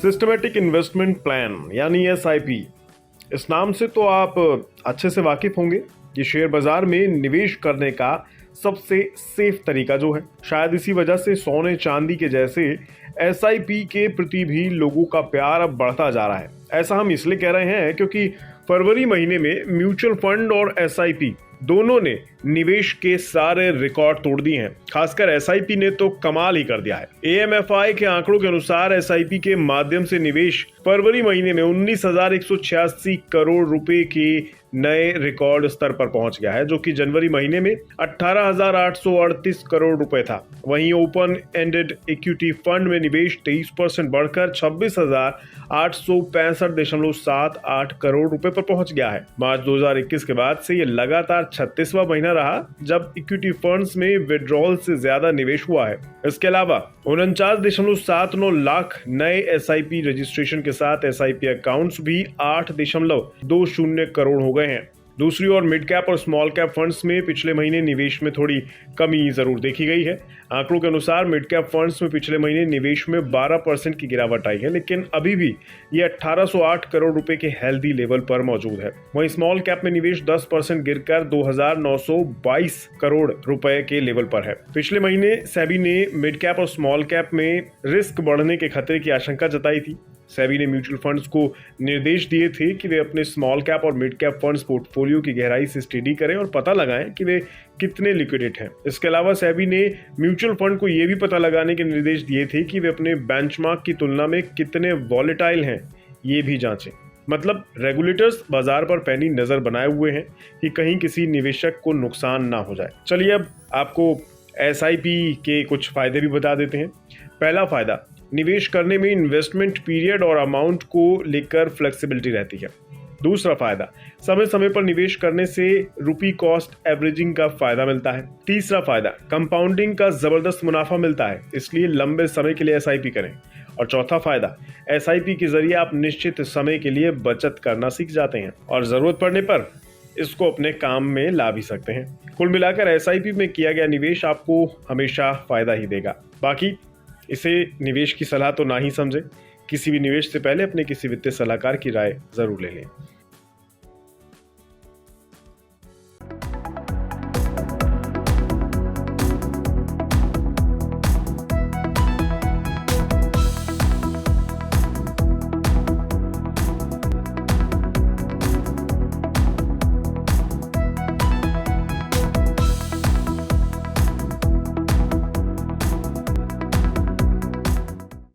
Systematic investment plan यानी SIP, इस नाम से तो आप अच्छे से वाकिफ होंगे। ये शेयर बाजार में निवेश करने का सबसे सेफ तरीका जो है, शायद इसी वजह से सोने चांदी के जैसे एसआईपी के प्रति भी लोगों का प्यार अब बढ़ता जा रहा है। ऐसा हम इसलिए कह रहे हैं क्योंकि फरवरी महीने में म्यूचुअल फंड और एसआईपी दोनों ने निवेश के सारे रिकॉर्ड तोड़ दिए हैं। खासकर एसआईपी ने तो कमाल ही कर दिया है। एएमएफआई के आंकड़ों के अनुसार एसआईपी के माध्यम से निवेश फरवरी महीने में 19,186 करोड़ रुपए के नए रिकॉर्ड स्तर पर पहुंच गया है, जो कि जनवरी महीने में 18,838 करोड़ रुपए था। वहीं ओपन एंडेड इक्विटी फंड में निवेश 23% बढ़कर 26,865.78 करोड़ रुपए पर पहुंच गया है। मार्च 2021 के बाद से ये लगातार 36वां महीना रहा जब इक्विटी फंड्स में विड्रॉल से ज्यादा निवेश हुआ है। इसके अलावा 49.79 लाख नए एसआईपी रजिस्ट्रेशन के साथ एसआईपी अकाउंट्स भी 8.20 करोड़ हो गए हैं। दूसरी ओर मिड कैप और स्मॉल कैप फंड्स में पिछले महीने निवेश में थोड़ी कमी जरूर देखी गई है। आंकड़ों के अनुसार मिड कैप फंड्स में पिछले महीने निवेश में 12% की गिरावट आई है, लेकिन अभी भी ये 1808 करोड़ रुपए के हेल्दी लेवल पर मौजूद है। वहीं स्मॉल कैप में निवेश 10% गिरकर 2,922 करोड़ रुपए के लेवल पर है। पिछले महीने सेबी ने मिड कैप और स्मॉल कैप में रिस्क बढ़ने के खतरे की आशंका जताई थी। सेबी ने म्यूचुअल फंड्स को निर्देश दिए थे कि वे अपने स्मॉल कैप और मिड कैप फंड्स पोर्टफोलियो की गहराई से स्टडी करें और पता लगाएं कि वे कितने लिक्विडेट हैं। इसके अलावा सेबी ने म्यूचुअल फंड को यह भी पता लगाने के निर्देश दिए थे कि वे अपने बेंचमार्क की तुलना में कितने वॉलेटाइल हैं, ये भी जांचें। मतलब रेगुलेटर्स बाजार पर पैनी नजर बनाए हुए हैं कि कहीं किसी निवेशक को नुकसान ना हो जाए। चलिए अब आपको एसआईपी के कुछ फायदे भी बता देते हैं। पहला फायदा, निवेश करने में इन्वेस्टमेंट पीरियड और अमाउंट को लेकर फ्लेक्सिबिलिटी रहती है। दूसरा फायदा, समय समय पर निवेश करने से रुपी कॉस्ट एवरेजिंग का फायदा मिलता है। तीसरा फायदा, कंपाउंडिंग का जबरदस्त मुनाफा मिलता है, इसलिए लंबे समय के लिए एसआईपी करें। और चौथा फायदा, एसआईपी के जरिए आप निश्चित समय के लिए बचत करना सीख जाते हैं और जरूरत पड़ने पर इसको अपने काम में ला भी सकते हैं। कुल मिलाकर एसआईपी में किया गया निवेश आपको हमेशा फायदा ही देगा। बाकी इसे निवेश की सलाह तो ना ही समझें। किसी भी निवेश से पहले अपने किसी वित्तीय सलाहकार की राय जरूर ले लें।